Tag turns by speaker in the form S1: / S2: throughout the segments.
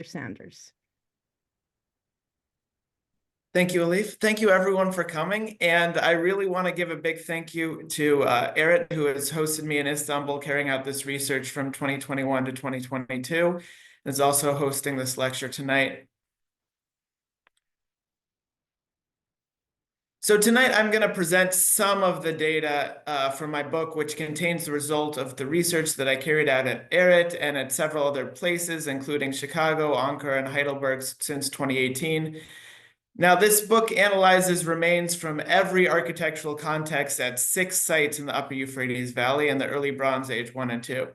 S1: Sanders.
S2: Thank you, Alif. Thank you, everyone, for coming. And I really want to give a big thank you to Erit, who has hosted me in Istanbul, carrying out this research from 2021 to 2022, and is also hosting this lecture tonight. So tonight, I'm going to present some of the data from my book, which contains the result of the research that I carried out at Erit and at several other places, including Chicago, Ankara, and Heidelberg since 2018. Now, this book analyzes remains from every architectural context at 6 sites in the Upper Euphrates Valley in the early Bronze Age 1 and 2.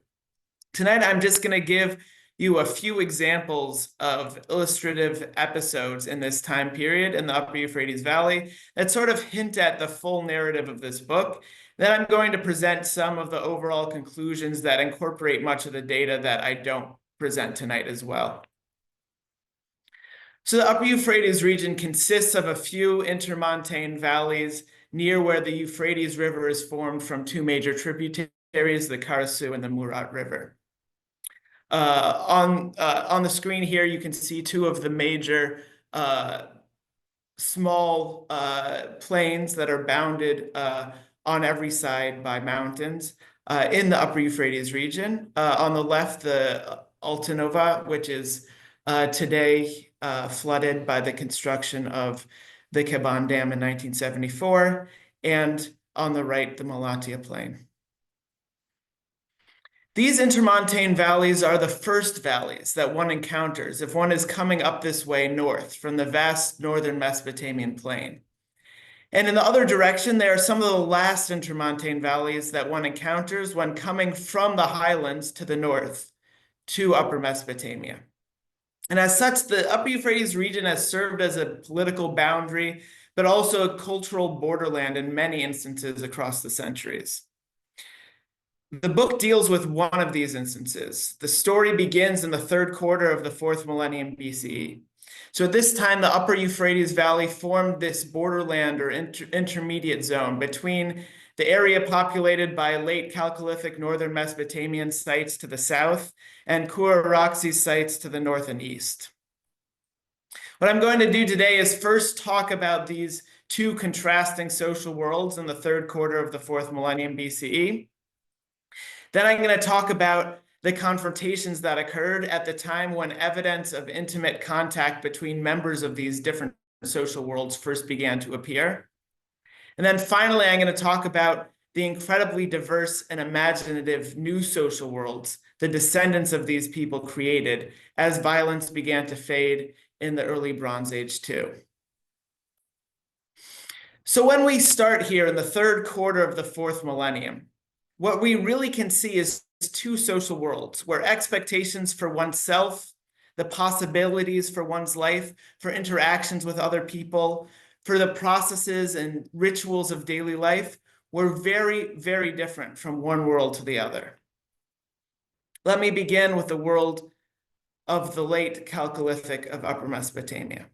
S2: Tonight, I'm just going to give you a few examples of illustrative episodes in this time period in the Upper Euphrates Valley that sort of hint at the full narrative of this book. Then I'm going to present some of the overall conclusions that incorporate much of the data that I don't present tonight as well. So the Upper Euphrates region consists of a few intermontane valleys near where the Euphrates River is formed from 2 major tributaries, the Karasu and the Murat River. On the screen here, you can see 2 of the major small plains that are bounded on every side by mountains in the Upper Euphrates region. On the left, the Altanova, which is today flooded by the construction of the Kaban Dam in 1974, and on the right, the Malatya Plain. These intermontane valleys are the first valleys that one encounters if one is coming up this way north from the vast northern Mesopotamian plain. And in the other direction, they are some of the last intermontane valleys that one encounters when coming from the highlands to the north to Upper Mesopotamia. And as such, the Upper Euphrates region has served as a political boundary, but also a cultural borderland in many instances across the centuries. The book deals with one of these instances. The story begins in the 3rd quarter of the 4th millennium BCE. So at this time, the Upper Euphrates Valley formed this borderland or intermediate zone between the area populated by late Chalcolithic northern Mesopotamian sites to the south and Kura-Araxes sites to the north and east. What I'm going to do today is first talk about these 2 contrasting social worlds in the 3rd quarter of the 4th millennium BCE. Then I'm going to talk about the confrontations that occurred at the time when evidence of intimate contact between members of these different social worlds first began to appear. And then finally, I'm going to talk about the incredibly diverse and imaginative new social worlds the descendants of these people created as violence began to fade in the early Bronze Age too. So when we start here in the 3rd quarter of the 4th millennium, what we really can see is 2 social worlds where expectations for oneself, the possibilities for one's life, for interactions with other people, for the processes and rituals of daily life were very, very different from one world to the other. Let me begin with the world of the late Chalcolithic of Upper Mesopotamia.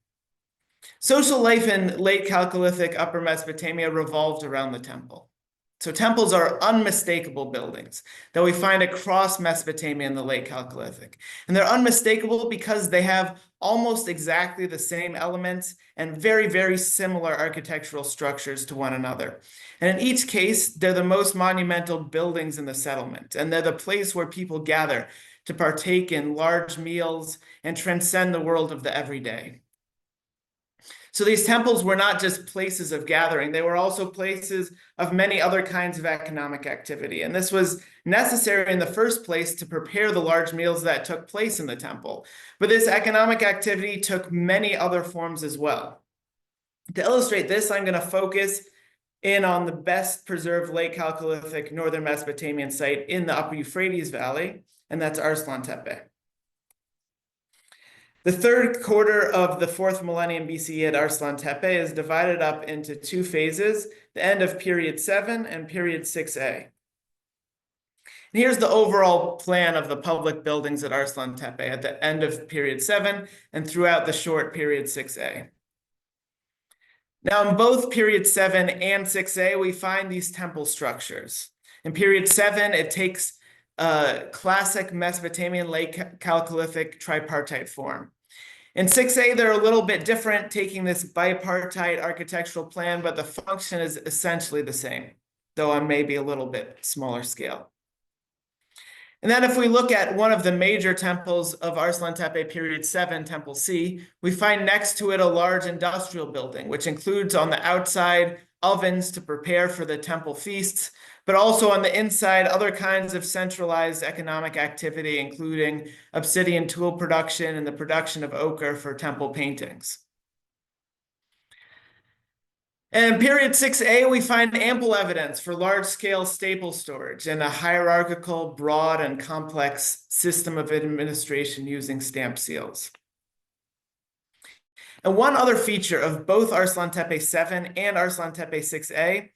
S2: Social life in late Chalcolithic Upper Mesopotamia revolved around the temple. So temples are unmistakable buildings that we find across Mesopotamia in the late Chalcolithic. And they're unmistakable because they have almost exactly the same elements and very, very similar architectural structures to one another. And in each case, they're the most monumental buildings in the settlement. And they're the place where people gather to partake in large meals and transcend the world of the everyday. So these temples were not just places of gathering, they were also places of many other kinds of economic activity. And this was necessary in the first place to prepare the large meals that took place in the temple. But this economic activity took many other forms as well. To illustrate this, I'm going to focus in on the best preserved late Chalcolithic northern Mesopotamian site in the Upper Euphrates Valley, and that's Arslan Tepe. The 3rd quarter of the 4th millennium BCE at Arslan Tepe is divided up into 2 phases, the end of period 7 and period 6a. And here's the overall plan of the public buildings at Arslan Tepe at the end of period 7 and throughout the short period 6a. Now, in both period 7 and 6a, we find these temple structures. In period 7, it takes classic Mesopotamian late Chalcolithic tripartite form. In 6A, they're a little bit different, taking this bipartite architectural plan, but the function is essentially the same, though on maybe a little bit smaller scale. And then if we look at one of the major temples of Arslan Tepe period 7, Temple C, we find next to it a large industrial building, which includes on the outside ovens to prepare for the temple feasts, but also on the inside other kinds of centralized economic activity, including obsidian tool production and the production of ochre for temple paintings. And in period 6A, we find ample evidence for large-scale staple storage and a hierarchical, broad, and complex system of administration using stamp seals. And one other feature of both Arslan Tepe 7 and Arslan Tepe 6A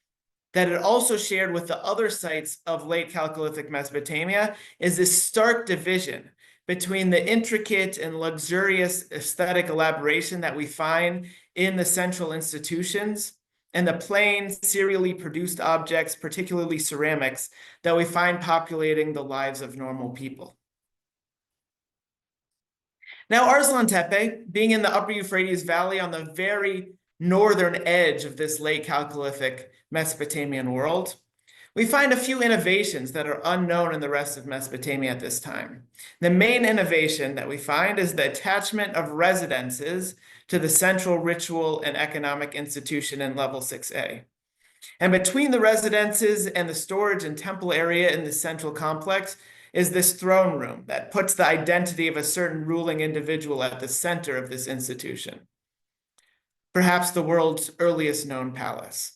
S2: that it also shared with the other sites of late Chalcolithic Mesopotamia is this stark division between the intricate and luxurious aesthetic elaboration that we find in the central institutions and the plain, serially produced objects, particularly ceramics, that we find populating the lives of normal people. Now, Arslan Tepe, being in the Upper Euphrates Valley on the very northern edge of this late Chalcolithic Mesopotamian world, we find a few innovations that are unknown in the rest of Mesopotamia at this time. The main innovation that we find is the attachment of residences to the central ritual and economic institution in level 6A. And between the residences and the storage and temple area in the central complex is this throne room that puts the identity of a certain ruling individual at the center of this institution, perhaps the world's earliest known palace.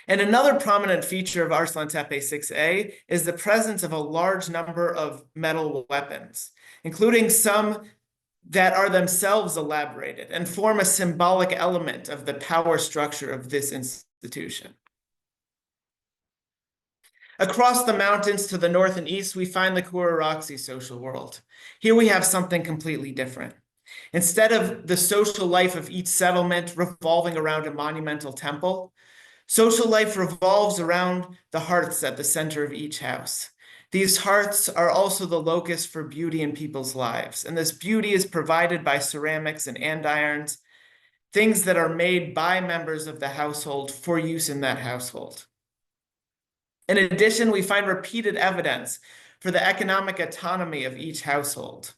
S2: And another prominent feature of Arslan Tepe 6A is the presence of a large number of metal weapons, including some that are themselves elaborated and form a symbolic element of the power structure of this institution. Across the mountains to the north and east, we find the Kura-Roxy social world. Here we have something completely different. Instead of the social life of each settlement revolving around a monumental temple, social life revolves around the hearths at the center of each house. These hearths are also the locus for beauty in people's lives, and this beauty is provided by ceramics and andirons, things that are made by members of the household for use in that household. In addition, we find repeated evidence for the economic autonomy of each household,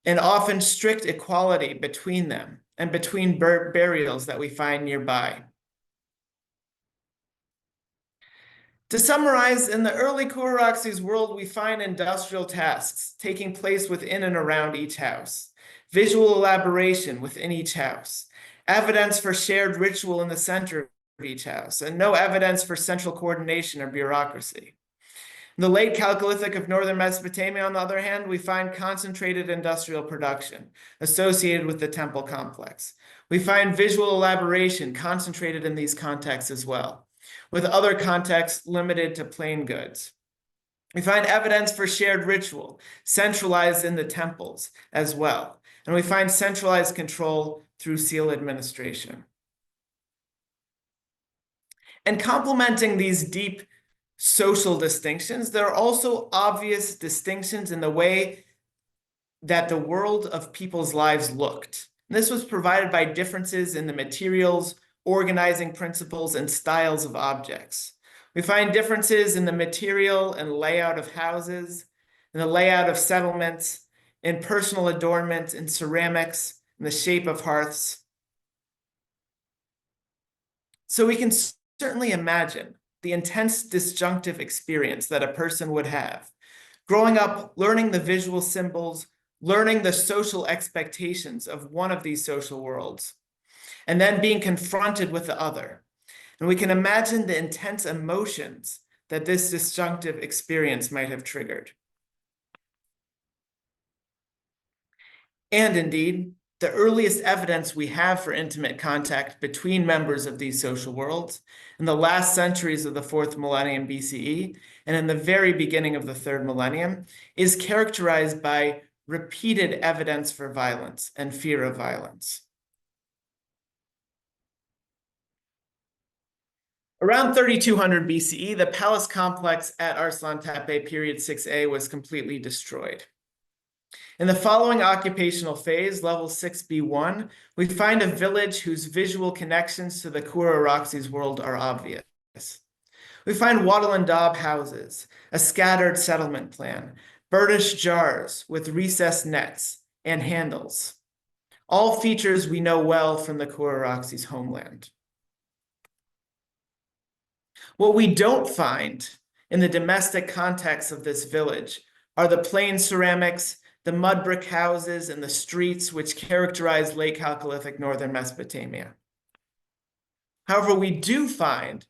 S2: and often strict equality between them and between burials that we find nearby. To summarize, in the early Kura-Roxy's world, we find industrial tasks taking place within and around each house, visual elaboration within each house, evidence for shared ritual in the center of each house, and no evidence for central coordination or bureaucracy. In the late Chalcolithic of northern Mesopotamia, on the other hand, we find concentrated industrial production associated with the temple complex. We find visual elaboration concentrated in these contexts as well, with other contexts limited to plain goods. We find evidence for shared ritual centralized in the temples as well, and we find centralized control through seal administration. And complementing these deep social distinctions, there are also obvious distinctions in the way that the world of people's lives looked. And this was provided by differences in the materials, organizing principles, and styles of objects. We find differences in the material and layout of houses, in the layout of settlements, in personal adornment, in ceramics, in the shape of hearths. So we can certainly imagine the intense disjunctive experience that a person would have, growing up learning the visual symbols, learning the social expectations of one of these social worlds, and then being confronted with the other. And we can imagine the intense emotions that this disjunctive experience might have triggered. And indeed, the earliest evidence we have for intimate contact between members of these social worlds in the last centuries of the 4th millennium BCE and in the very beginning of the 3rd millennium is characterized by repeated evidence for violence and fear of violence. Around 3200 BCE, the palace complex at Arslan Tepe period 6a was completely destroyed. In the following occupational phase, level 6b1, we find a village whose visual connections to the Kura-Araxes world are obvious. We find wattle and daub houses, a scattered settlement plan, burnished jars with recessed nets and handles, all features we know well from the Kura-Araxes homeland. What we don't find in the domestic context of this village are the plain ceramics, the mud brick houses, and the streets which characterize late Chalcolithic northern Mesopotamia. However, we do find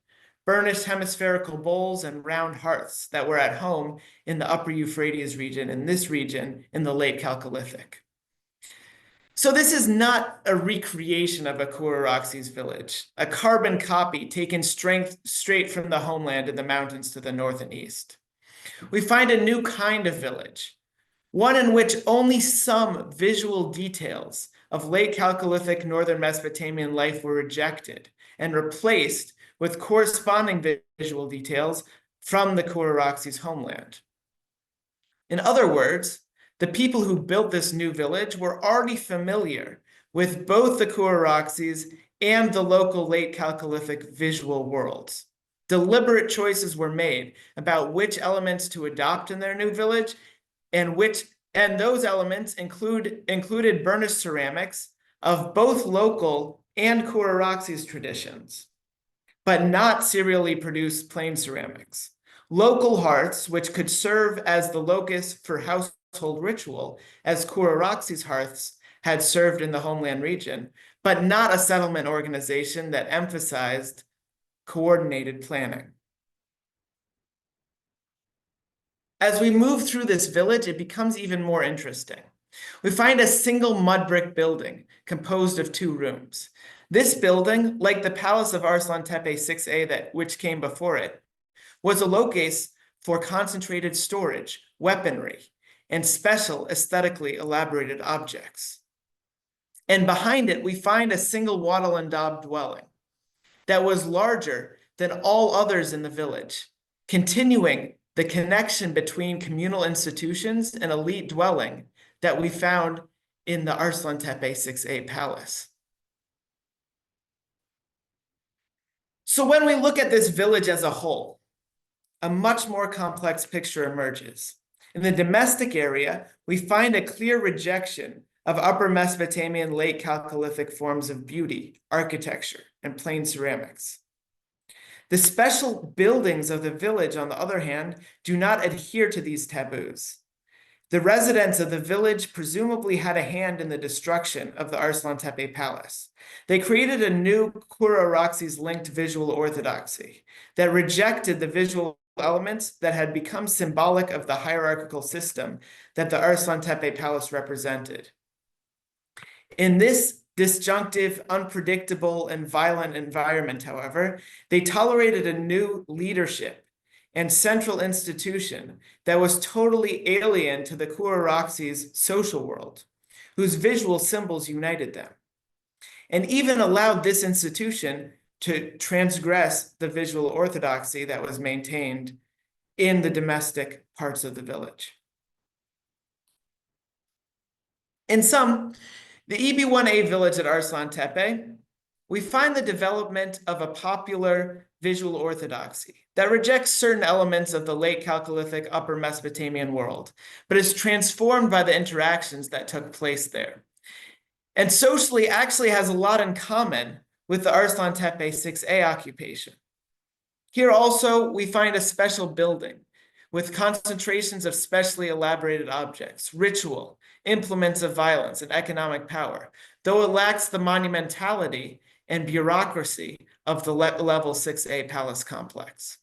S2: burnished hemispherical bowls and round hearths that were at home in the Upper Euphrates region, in this region in the late Chalcolithic. So this is not a recreation of a Kura-Araxes village, a carbon copy taken straight from the homeland in the mountains to the north and east. We find a new kind of village, one in which only some visual details of late Chalcolithic northern Mesopotamian life were rejected and replaced with corresponding visual details from the Kura-Araxes homeland. In other words, the people who built this new village were already familiar with both the Kura-Araxes and the local late Chalcolithic visual worlds. Deliberate choices were made about which elements to adopt in their new village, and those elements included burnished ceramics of both local and Kura-Araxes traditions, but not serially produced plain ceramics. Local hearths, which could serve as the locus for household ritual, as Kura-Araxes hearths had served in the homeland region, but not a settlement organization that emphasized coordinated planning. As we move through this village, it becomes even more interesting. We find a single mud brick building composed of 2 rooms. This building, like the Palace of Arslan Tepe 6a which came before it, was a locus for concentrated storage, weaponry, and special aesthetically elaborated objects. And behind it, we find a single wattle and daub dwelling that was larger than all others in the village, continuing the connection between communal institutions and elite dwelling that we found in the Arslan Tepe 6a palace. So when we look at this village as a whole, a much more complex picture emerges. In the domestic area, we find a clear rejection of Upper Mesopotamian late Chalcolithic forms of beauty, architecture, and plain ceramics. The special buildings of the village, on the other hand, do not adhere to these taboos. The residents of the village presumably had a hand in the destruction of the Arslan Tepe palace. They created a new Kura-Araxes-linked visual orthodoxy that rejected the visual elements that had become symbolic of the hierarchical system that the Arslan Tepe palace represented. In this disjunctive, unpredictable, and violent environment, however, they tolerated a new leadership and central institution that was totally alien to the Kura-Araxes social world, whose visual symbols united them, and even allowed this institution to transgress the visual orthodoxy that was maintained in the domestic parts of the village. In sum, the EB1A village at Arslan Tepe, we find the development of a popular visual orthodoxy that rejects certain elements of the late Chalcolithic Upper Mesopotamian world, but is transformed by the interactions that took place there. And socially actually has a lot in common with the Arslan Tepe 6a occupation. Here also, we find a special building with concentrations of specially elaborated objects, ritual, implements of violence, and economic power, though it lacks the monumentality and bureaucracy of the level 6a palace complex.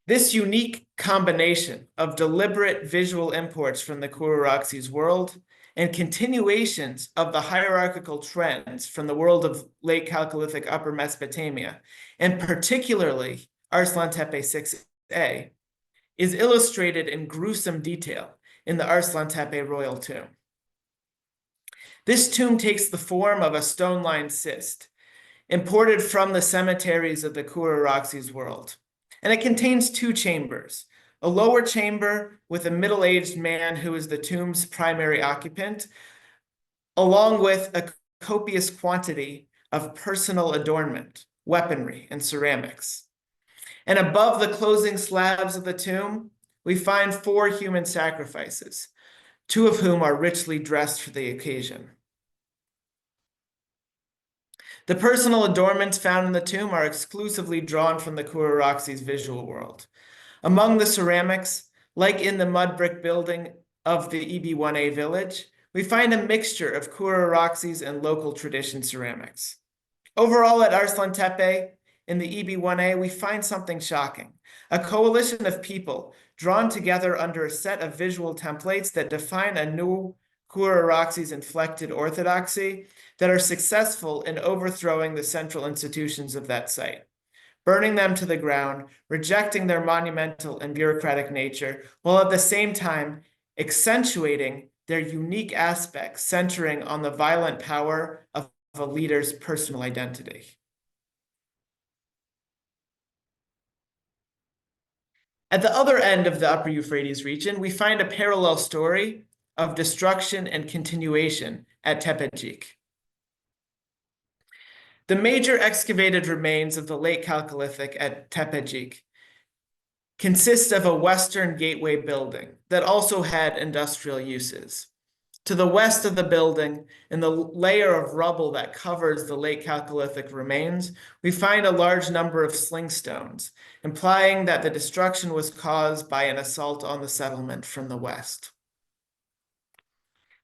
S2: This unique combination of deliberate visual imports from the Kura-Araxes world and continuations of the hierarchical trends from the world of late Chalcolithic Upper Mesopotamia, and particularly Arslan Tepe 6a, is illustrated in gruesome detail in the Arslan Tepe royal tomb. This tomb takes the form of a stone-lined cyst, imported from the cemeteries of the Kura-Araxes world. And it contains two chambers, a lower chamber with a middle-aged man who is the tomb's primary occupant, along with a copious quantity of personal adornment, weaponry, and ceramics. And above the closing slabs of the tomb, we find 4 human sacrifices, 2 of whom are richly dressed for the occasion. The personal adornments found in the tomb are exclusively drawn from the Kura-Araxes visual world. Among the ceramics, like in the mud brick building of the EB1A village, we find a mixture of Kura-Araxes and local tradition ceramics. Overall, at Arslan Tepe, in the EB1A, we find something shocking: a coalition of people drawn together under a set of visual templates that define a new Kura-Araxes inflected orthodoxy that are successful in overthrowing the central institutions of that site, burning them to the ground, rejecting their monumental and bureaucratic nature, while at the same time accentuating their unique aspects centering on the violent power of a leader's personal identity. At the other end of the Upper Euphrates region, we find a parallel story of destruction and continuation at Tepejik. The major excavated remains of the late Chalcolithic at Tepejik consist of a western gateway building that also had industrial uses. To the west of the building, in the layer of rubble that covers the late Chalcolithic remains, we find a large number of sling stones, implying that the destruction was caused by an assault on the settlement from the west.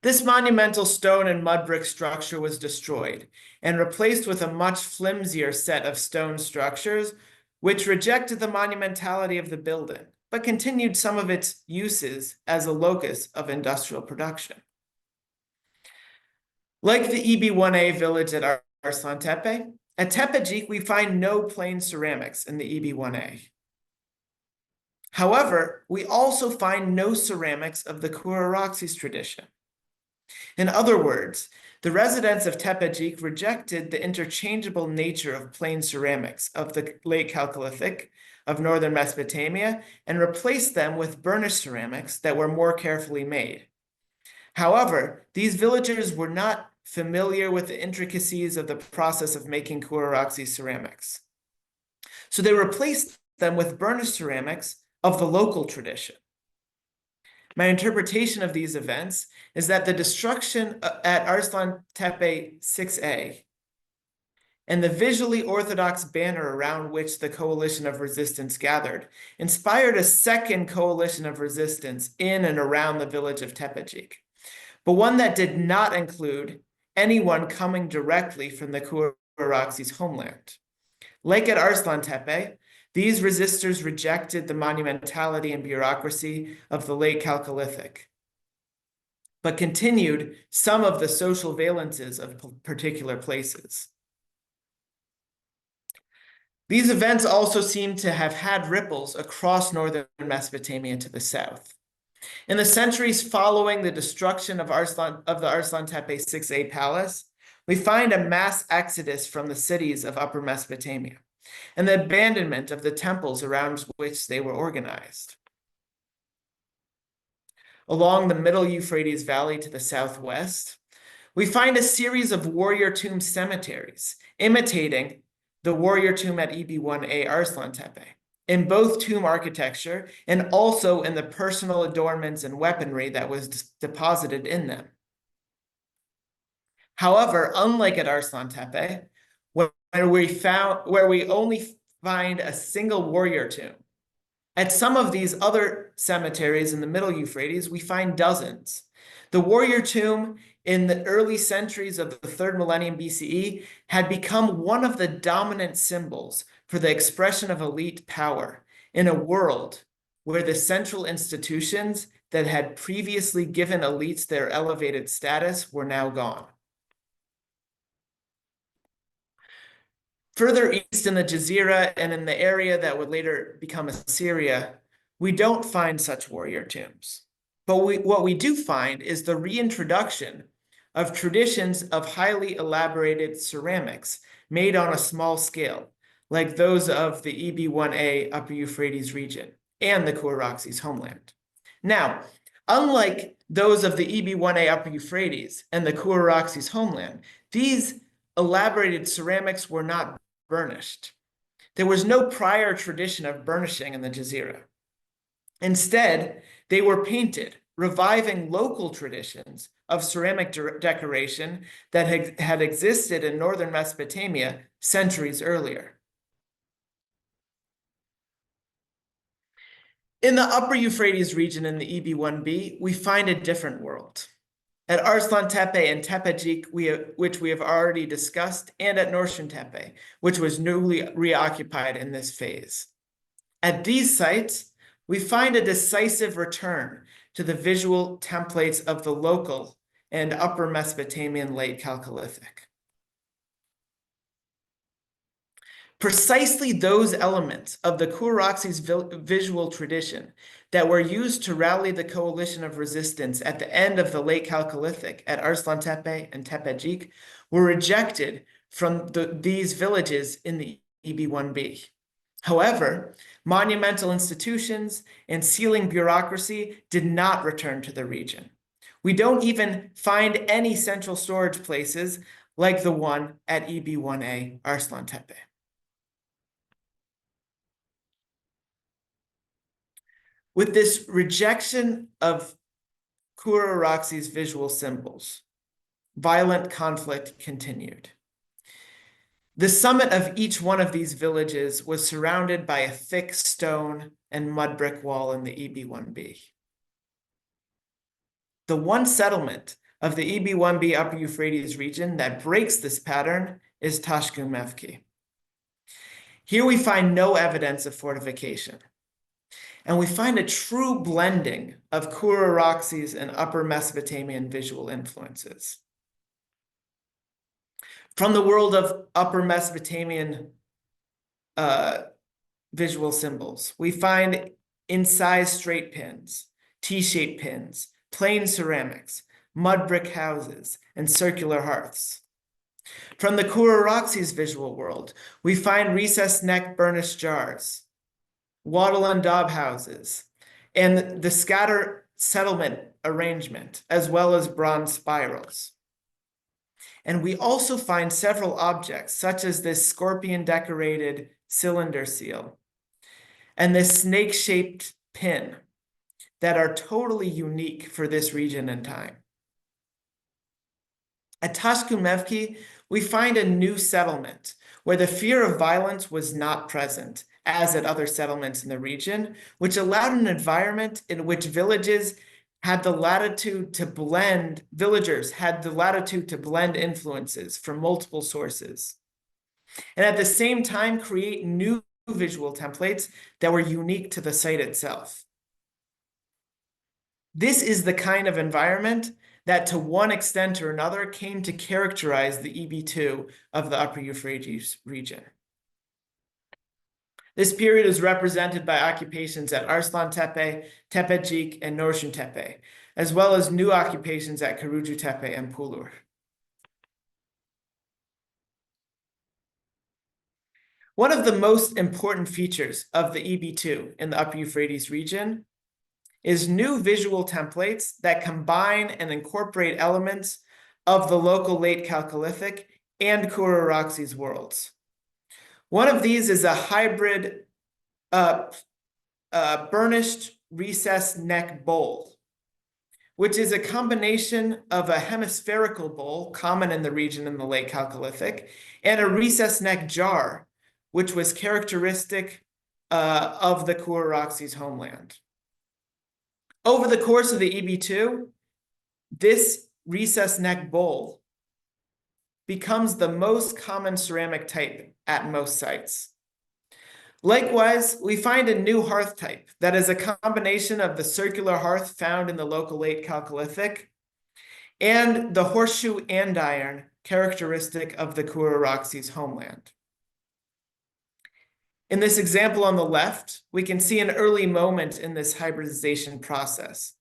S2: This monumental stone and mud brick structure was destroyed and replaced with a much flimsier set of stone structures, which rejected the monumentality of the building, but continued some of its uses as a locus of industrial production. Like the EB1A village at Arslan Tepe, at Tepejik we find no plain ceramics in the EB1A. However, we also find no ceramics of the Kura-Araxes tradition. In other words, the residents of Tepejik rejected the interchangeable nature of plain ceramics of the late Chalcolithic of northern Mesopotamia and replaced them with burnished ceramics that were more carefully made. However, these villagers were not familiar with the intricacies of the process of making Kura-Araxes ceramics. So they replaced them with burnished ceramics of the local tradition. My interpretation of these events is that the destruction at Arslan Tepe 6A and the visually orthodox banner around which the coalition of resistance gathered inspired a second coalition of resistance in and around the village of Tepejik, but one that did not include anyone coming directly from the Kura-Araxes homeland. Like at Arslan Tepe, these resistors rejected the monumentality and bureaucracy of the late Chalcolithic, but continued some of the social valences of particular places. These events also seem to have had ripples across northern Mesopotamia to the south. In the centuries following the destruction of the Arslan Tepe 6A palace, we find a mass exodus from the cities of Upper Mesopotamia and the abandonment of the temples around which they were organized. Along the middle Euphrates Valley to the southwest, we find a series of warrior tomb cemeteries imitating the warrior tomb at EB1A Arslan Tepe, in both tomb architecture and also in the personal adornments and weaponry that was deposited in them. However, unlike at Arslan Tepe, where we only find a single warrior tomb, at some of these other cemeteries in the middle Euphrates, we find dozens. The warrior tomb in the early centuries of the 3rd millennium BCE had become one of the dominant symbols for the expression of elite power in a world where the central institutions that had previously given elites their elevated status were now gone. Further east in the Jazeera and in the area that would later become Assyria, we don't find such warrior tombs. But what we do find is the reintroduction of traditions of highly elaborated ceramics made on a small scale, like those of the EB1A Upper Euphrates region and the Kuraxes homeland. Now, unlike those of the EB1A Upper Euphrates and the Kuraxes homeland, these elaborated ceramics were not burnished. There was no prior tradition of burnishing in the Jazeera. Instead, they were painted, reviving local traditions of ceramic decoration that had existed in northern Mesopotamia centuries earlier. In the Upper Euphrates region in the EB1B, we find a different world. At Arslan Tepe and Tepejik, which we have already discussed, and at Norshan Tepe, which was newly reoccupied in this phase. At these sites, we find a decisive return to the visual templates of the local and Upper Mesopotamian late Chalcolithic. Precisely those elements of the Kuraxes visual tradition that were used to rally the coalition of resistance at the end of the late Chalcolithic at Arslan Tepe and Tepejik were rejected from these villages in the EB1B. However, monumental institutions and sealing bureaucracy did not return to the region. We don't even find any central storage places like the one at EB1A Arslan Tepe. With this rejection of Kuraxes visual symbols, violent conflict continued. The summit of each one of these villages was surrounded by a thick stone and mud brick wall in the EB1B. The one settlement of the EB1B Upper Euphrates region that breaks this pattern is Tashkun Mevki. Here we find no evidence of fortification. And we find a true blending of Kuraxes and Upper Mesopotamian visual influences. From the world of Upper Mesopotamian visual symbols, we find incised straight pins, T-shaped pins, plain ceramics, mud brick houses, and circular hearths. From the Kuraxes visual world, we find recessed neck burnished jars, wattle and daub houses, and the scatter settlement arrangement, as well as bronze spirals. And we also find several objects, such as this scorpion-decorated cylinder seal and this snake-shaped pin that are totally unique for this region and time. At Tashkun Mevki, we find a new settlement where the fear of violence was not present, as at other settlements in the region, which allowed an environment in which villagers had the latitude to blend influences from multiple sources. And at the same time, create new visual templates that were unique to the site itself. This is the kind of environment that to one extent or another came to characterize the EB2 of the Upper Euphrates region. This period is represented by occupations at Arslan Tepe, Tepejik, and Norshan Tepe, as well as new occupations at Karuju Tepe and Pulur. One of the most important features of the EB2 in the Upper Euphrates region is new visual templates that combine and incorporate elements of the local late Chalcolithic and Kuraxes worlds. One of these is a hybrid burnished recessed neck bowl, which is a combination of a hemispherical bowl, common in the region in the late Chalcolithic, and a recessed neck jar, which was characteristic of the Kuraxes homeland. Over the course of the EB2, this recessed neck bowl becomes the most common ceramic type at most sites. Likewise, we find a new hearth type that is a combination of the circular hearth found in the local late Chalcolithic and the horseshoe andiron characteristic of the Kuraxes homeland. In this example on the left, we can see an early moment in this hybridization process.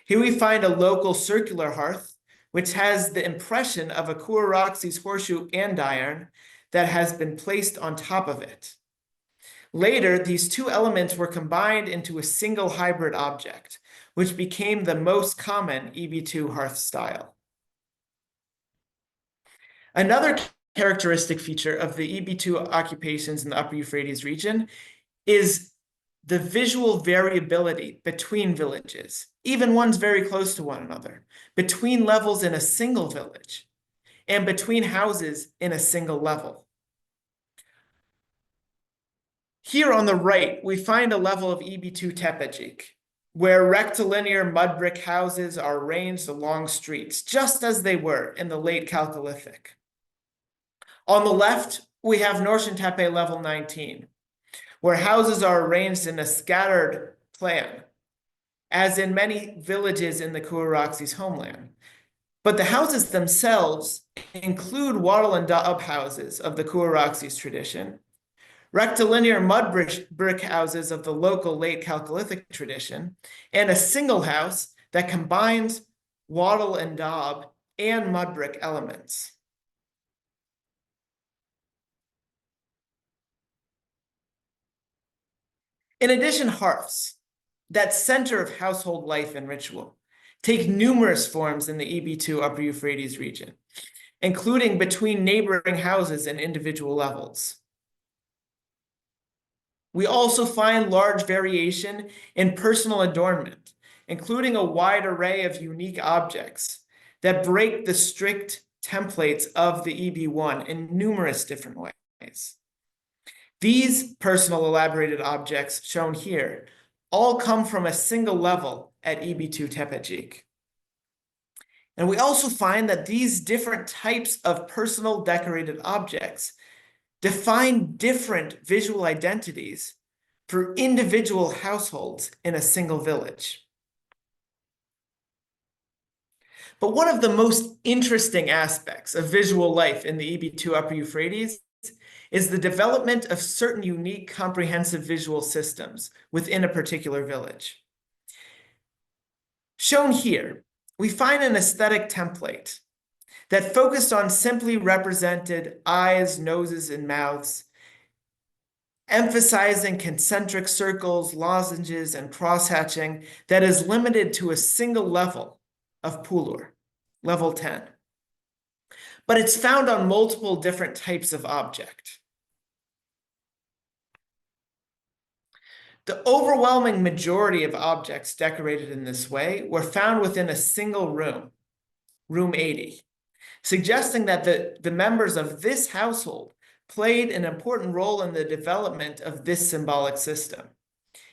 S2: Here we find a local circular hearth, which has the impression of a Kuraxes horseshoe andiron that has been placed on top of it. Later, these two elements were combined into a single hybrid object, which became the most common EB2 hearth style. Another characteristic feature of the EB2 occupations in the Upper Euphrates region is the visual variability between villages, even ones very close to one another, between levels in a single village, and between houses in a single level. Here on the right, we find a level of EB2 Tepejik, where rectilinear mud brick houses are arranged along streets, just as they were in the late Chalcolithic. On the left, we have Norshan Tepe level 19, where houses are arranged in a scattered plan, as in many villages in the Kuaraxi's homeland. But the houses themselves include wattle and daub houses of the Kuaraxi's tradition, rectilinear mud brick houses of the local late Chalcolithic tradition, and a single house that combines wattle and daub and mud brick elements. In addition, hearths, that center of household life and ritual, take numerous forms in the EB2 Upper Euphrates region, including between neighboring houses and individual levels. We also find large variation in personal adornment, including a wide array of unique objects that break the strict templates of the EB1 in numerous different ways. These personal elaborated objects shown here all come from a single level at EB2 Tepejik. And we also find that these different types of personal decorated objects define different visual identities for individual households in a single village. But one of the most interesting aspects of visual life in the EB2 Upper Euphrates is the development of certain unique comprehensive visual systems within a particular village. Shown here, we find an aesthetic template that focused on simply represented eyes, noses, and mouths, emphasizing concentric circles, lozenges, and crosshatching that is limited to a single level of pulur, level 10. But it's found on multiple different types of object. The overwhelming majority of objects decorated in this way were found within a single room, room 80, suggesting that the members of this household played an important role in the development of this symbolic system.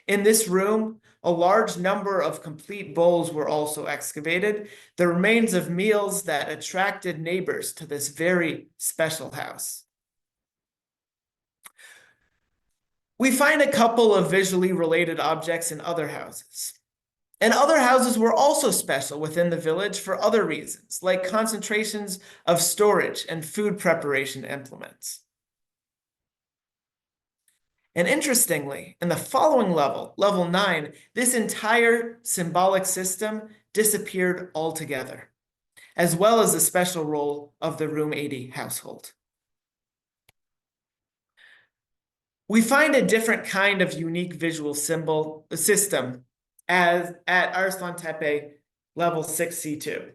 S2: In this room, a large number of complete bowls were also excavated, the remains of meals that attracted neighbors to this very special house. We find a couple of visually related objects in other houses. And other houses were also special within the village for other reasons, like concentrations of storage and food preparation implements. And interestingly, in the following level, level 9, this entire symbolic system disappeared altogether, as well as the special role of the room 80 household. We find a different kind of unique visual system as at Arslan Tepe level 6C2.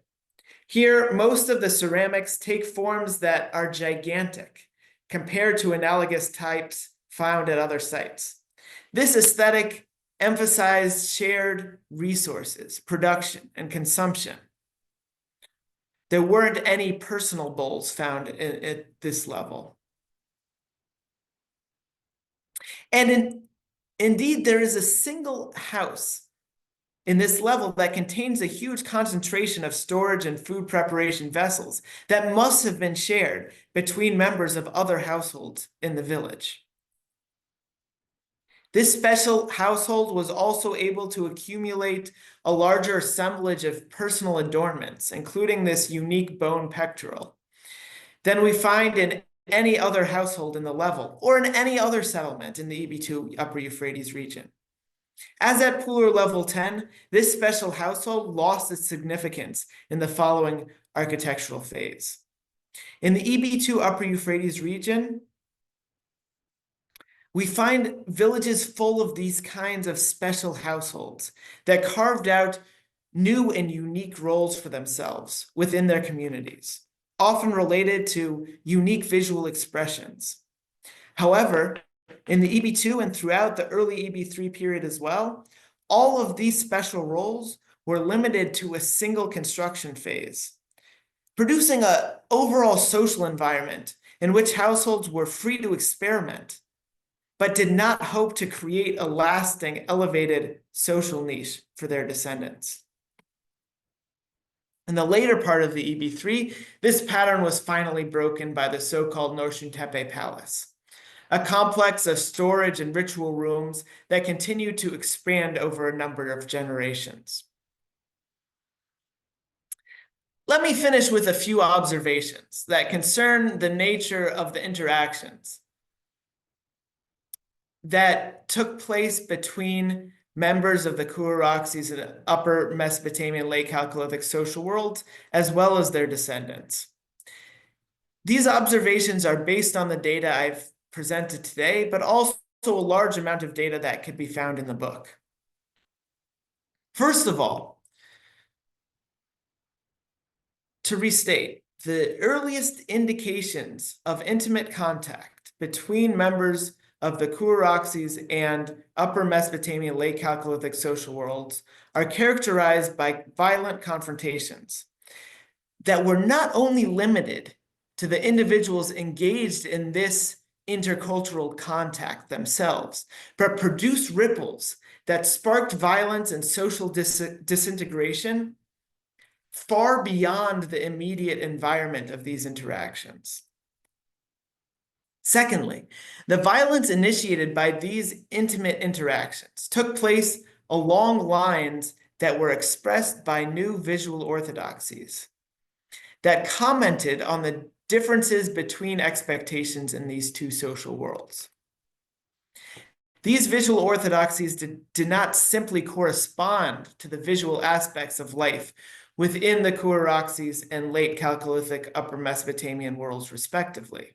S2: Here, most of the ceramics take forms that are gigantic compared to analogous types found at other sites. This aesthetic emphasized shared resources, production, and consumption. There weren't any personal bowls found at this level. And indeed, there is a single house in this level that contains a huge concentration of storage and food preparation vessels that must have been shared between members of other households in the village. This special household was also able to accumulate a larger assemblage of personal adornments, including this unique bone pectoral, than we find in any other household in the level or in any other settlement in the EB2 Upper Euphrates region. As at Pulur level 10, this special household lost its significance in the following architectural phase. In the EB2 Upper Euphrates region, we find villages full of these kinds of special households that carved out new and unique roles for themselves within their communities, often related to unique visual expressions. However, in the EB2 and throughout the early EB3 period as well, all of these special roles were limited to a single construction phase, producing an overall social environment in which households were free to experiment, but did not hope to create a lasting, elevated social niche for their descendants. In the later part of the EB3, this pattern was finally broken by the so-called Noshun Tepe Palace, a complex of storage and ritual rooms that continued to expand over a number of generations. Let me finish with a few observations that concern the nature of the interactions that took place between members of the Kuraxes and Upper Mesopotamian Late Chalcolithic social worlds, as well as their descendants. These observations are based on the data I've presented today, but also a large amount of data that could be found in the book. First of all, to restate, the earliest indications of intimate contact between members of the Kuraxes and Upper Mesopotamian Late Chalcolithic social worlds are characterized by violent confrontations that were not only limited to the individuals engaged in this intercultural contact themselves, but produced ripples that sparked violence and social disintegration far beyond the immediate environment of these interactions. Secondly, the violence initiated by these intimate interactions took place along lines that were expressed by new visual orthodoxies that commented on the differences between expectations in these two social worlds. These visual orthodoxies did not simply correspond to the visual aspects of life within the Kuraxes and Late Chalcolithic Upper Mesopotamian worlds, respectively.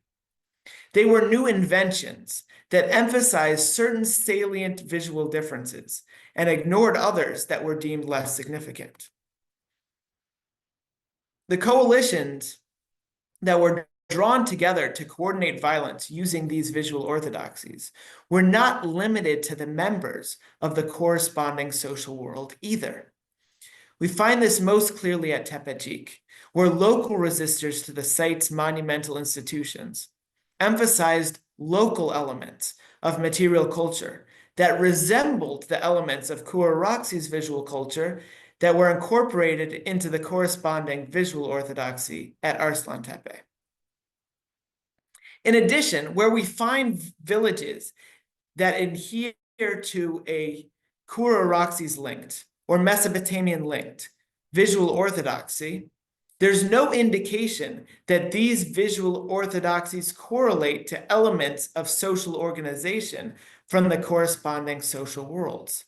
S2: They were new inventions that emphasized certain salient visual differences and ignored others that were deemed less significant. The coalitions that were drawn together to coordinate violence using these visual orthodoxies were not limited to the members of the corresponding social world either. We find this most clearly at Tepejik, where local resistors to the site's monumental institutions emphasized local elements of material culture that resembled the elements of Kuraxes visual culture that were incorporated into the corresponding visual orthodoxy at Arslan Tepe. In addition, where we find villages that adhere to a Kuraxes linked or Mesopotamian linked visual orthodoxy, there's no indication that these visual orthodoxies correlate to elements of social organization from the corresponding social worlds.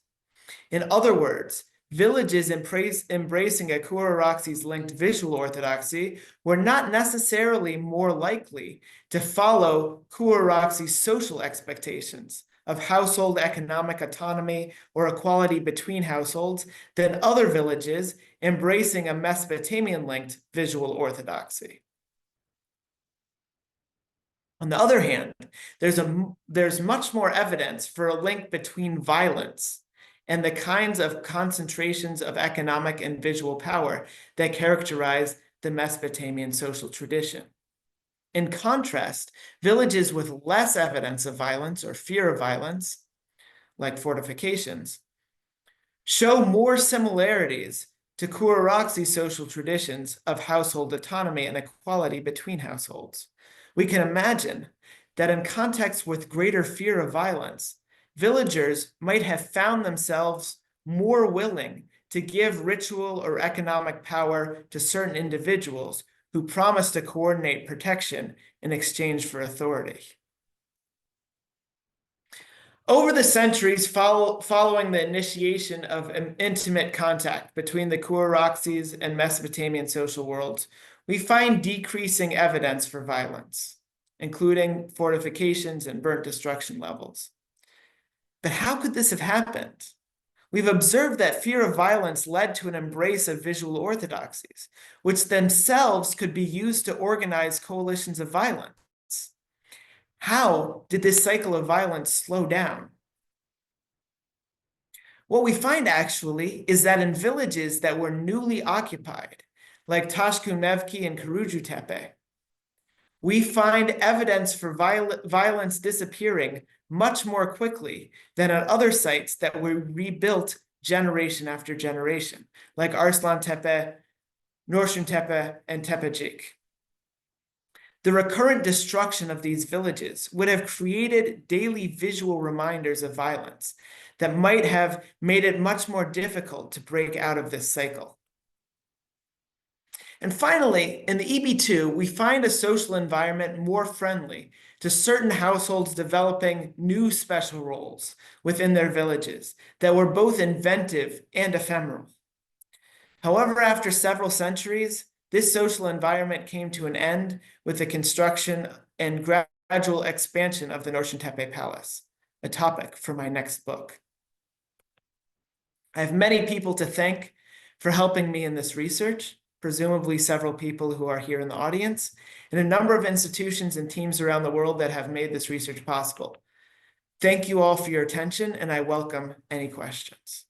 S2: In other words, villages embracing a Kuraxes linked visual orthodoxy were not necessarily more likely to follow Kuraxes social expectations of household economic autonomy or equality between households than other villages embracing a Mesopotamian-linked visual orthodoxy. On the other hand, there's much more evidence for a link between violence and the kinds of concentrations of economic and visual power that characterize the Mesopotamian social tradition. In contrast, villages with less evidence of violence or fear of violence, like fortifications, show more similarities to Kuraxes social traditions of household autonomy and equality between households. We can imagine that in contexts with greater fear of violence, villagers might have found themselves more willing to give ritual or economic power to certain individuals who promised to coordinate protection in exchange for authority. Over the centuries following the initiation of an intimate contact between the Kuraxes and Mesopotamian social worlds, we find decreasing evidence for violence, including fortifications and burnt destruction levels. But how could this have happened? We've observed that fear of violence led to an embrace of visual orthodoxies, which themselves could be used to organize coalitions of violence. How did this cycle of violence slow down? What we find actually is that in villages that were newly occupied, like Tashkent and Karuju Tepe, we find evidence for violence disappearing much more quickly than at other sites that were rebuilt generation after generation, like Arslan Tepe, Norshun Tepe, and Tepecik. The recurrent destruction of these villages would have created daily visual reminders of violence that might have made it much more difficult to break out of this cycle. And finally, in the EB2, we find a social environment more friendly to certain households developing new special roles within their villages that were both inventive and ephemeral. However, after several centuries, this social environment came to an end with the construction and gradual expansion of the Norshan Tepe Palace, a topic for my next book. I have many people to thank for helping me in this research, presumably several people who are here in the audience, and a number of institutions and teams around the world that have made this research possible. Thank you all for your attention, and I welcome any questions.